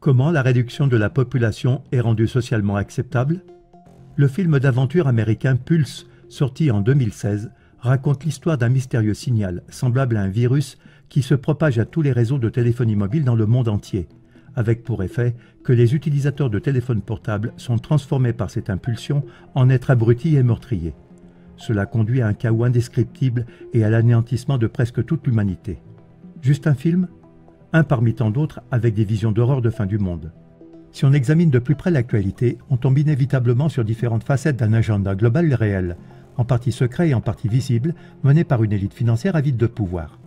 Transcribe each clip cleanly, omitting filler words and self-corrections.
Comment la réduction de la population est rendue socialement acceptable? Le film d'aventure américain Pulse, sorti en 2016, raconte l'histoire d'un mystérieux signal, semblable à un virus, qui se propage à tous les réseaux de téléphonie mobile dans le monde entier, avec pour effet que les utilisateurs de téléphones portables sont transformés par cette impulsion en êtres abrutis et meurtriers. Cela conduit à un chaos indescriptible et à l'anéantissement de presque toute l'humanité. Juste un film? Un parmi tant d'autres avec des visions d'horreur de fin du monde. Si on examine de plus près l'actualité, on tombe inévitablement sur différentes facettes d'un agenda global réel, en partie secret et en partie visible, mené par une élite financière avide de pouvoir.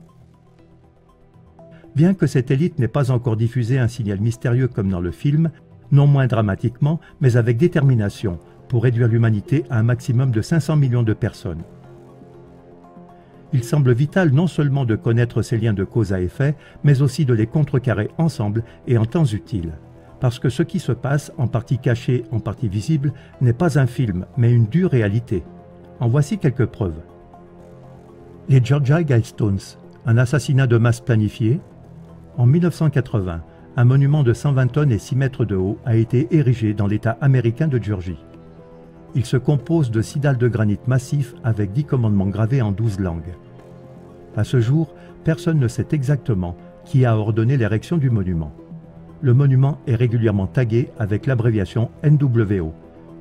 Bien que cette élite n'ait pas encore diffusé un signal mystérieux comme dans le film, non moins dramatiquement, mais avec détermination, pour réduire l'humanité à un maximum de 500 millions de personnes. Il semble vital non seulement de connaître ces liens de cause à effet, mais aussi de les contrecarrer ensemble et en temps utile. Parce que ce qui se passe, en partie caché, en partie visible, n'est pas un film, mais une dure réalité. En voici quelques preuves. Les Georgia Guidestones, un assassinat de masse planifié. En 1980, un monument de 120 tonnes et 6 mètres de haut a été érigé dans l'État américain de Géorgie. Il se compose de 6 dalles de granit massif avec 10 commandements gravés en 12 langues. À ce jour, personne ne sait exactement qui a ordonné l'érection du monument. Le monument est régulièrement tagué avec l'abréviation NWO,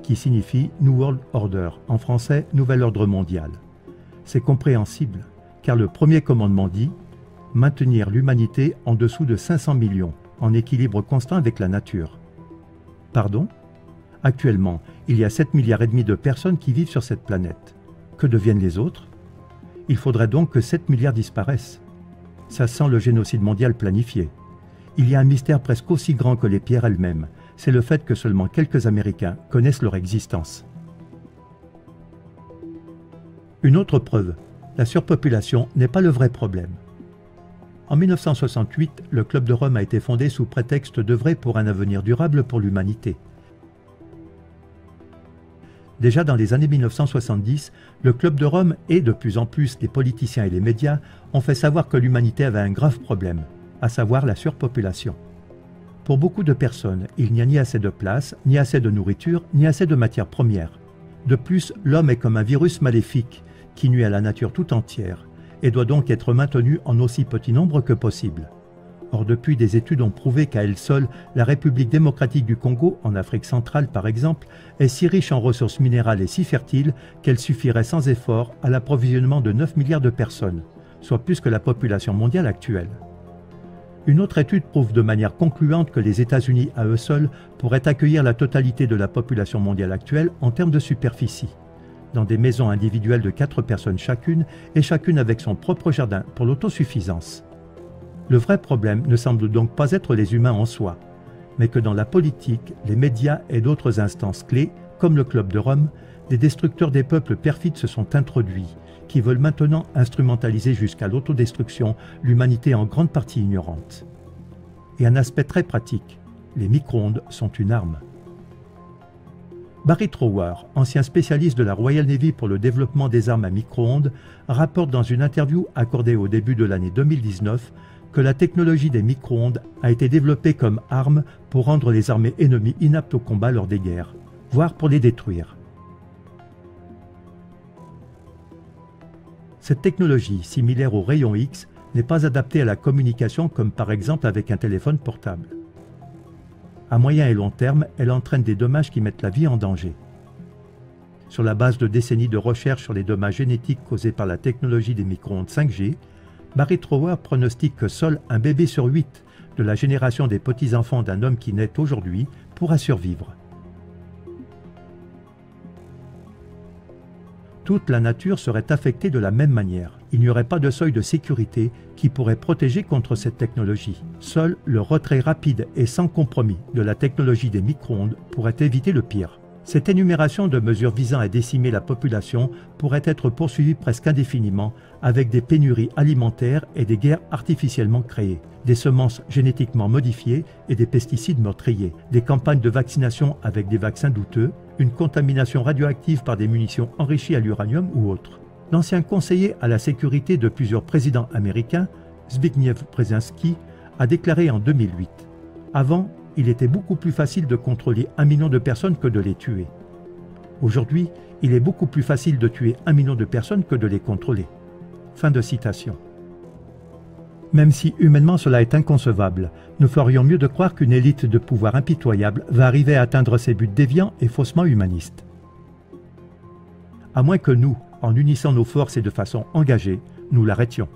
qui signifie New World Order, en français Nouvel Ordre Mondial. C'est compréhensible, car le premier commandement dit « Maintenir l'humanité en dessous de 500 millions, en équilibre constant avec la nature ». Pardon? Actuellement, il y a 7,5 milliards de personnes qui vivent sur cette planète. Que deviennent les autres? Il faudrait donc que 7 milliards disparaissent. Ça sent le génocide mondial planifié. Il y a un mystère presque aussi grand que les pierres elles-mêmes. C'est le fait que seulement quelques Américains connaissent leur existence. Une autre preuve, la surpopulation n'est pas le vrai problème. En 1968, le Club de Rome a été fondé sous prétexte d'œuvrer pour un avenir durable pour l'humanité. Déjà dans les années 1970, le Club de Rome et de plus en plus les politiciens et les médias ont fait savoir que l'humanité avait un grave problème, à savoir la surpopulation. Pour beaucoup de personnes, il n'y a ni assez de place, ni assez de nourriture, ni assez de matières premières. De plus, l'homme est comme un virus maléfique qui nuit à la nature tout entière et doit donc être maintenu en aussi petit nombre que possible. Or, depuis, des études ont prouvé qu'à elle seule, la République démocratique du Congo, en Afrique centrale par exemple, est si riche en ressources minérales et si fertile qu'elle suffirait sans effort à l'approvisionnement de 9 milliards de personnes, soit plus que la population mondiale actuelle. Une autre étude prouve de manière concluante que les États-Unis à eux seuls pourraient accueillir la totalité de la population mondiale actuelle en termes de superficie, dans des maisons individuelles de 4 personnes chacune et chacune avec son propre jardin pour l'autosuffisance. Le vrai problème ne semble donc pas être les humains en soi, mais que dans la politique, les médias et d'autres instances clés, comme le Club de Rome, des destructeurs des peuples perfides se sont introduits, qui veulent maintenant instrumentaliser jusqu'à l'autodestruction l'humanité en grande partie ignorante. Et un aspect très pratique, les micro-ondes sont une arme. Barry Trower, ancien spécialiste de la Royal Navy pour le développement des armes à micro-ondes, rapporte dans une interview accordée au début de l'année 2019 que la technologie des micro-ondes a été développée comme arme pour rendre les armées ennemies inaptes au combat lors des guerres, voire pour les détruire. Cette technologie, similaire aux rayons X, n'est pas adaptée à la communication comme par exemple avec un téléphone portable. À moyen et long terme, elle entraîne des dommages qui mettent la vie en danger. Sur la base de décennies de recherche sur les dommages génétiques causés par la technologie des micro-ondes 5G, Barry Trower pronostique que seul un bébé sur 8 de la génération des petits-enfants d'un homme qui naît aujourd'hui pourra survivre. Toute la nature serait affectée de la même manière. Il n'y aurait pas de seuil de sécurité qui pourrait protéger contre cette technologie. Seul le retrait rapide et sans compromis de la technologie des micro-ondes pourrait éviter le pire. Cette énumération de mesures visant à décimer la population pourrait être poursuivie presque indéfiniment avec des pénuries alimentaires et des guerres artificiellement créées, des semences génétiquement modifiées et des pesticides meurtriers, des campagnes de vaccination avec des vaccins douteux, une contamination radioactive par des munitions enrichies à l'uranium ou autres. L'ancien conseiller à la sécurité de plusieurs présidents américains, Zbigniew Brzezinski, a déclaré en 2008 « Avant, il était beaucoup plus facile de contrôler 1 million de personnes que de les tuer. Aujourd'hui, il est beaucoup plus facile de tuer 1 million de personnes que de les contrôler. » Fin de citation. Même si humainement cela est inconcevable, nous ferions mieux de croire qu'une élite de pouvoir impitoyable va arriver à atteindre ses buts déviants et faussement humanistes. À moins que nous, en unissant nos forces et de façon engagée, nous l'arrêtions.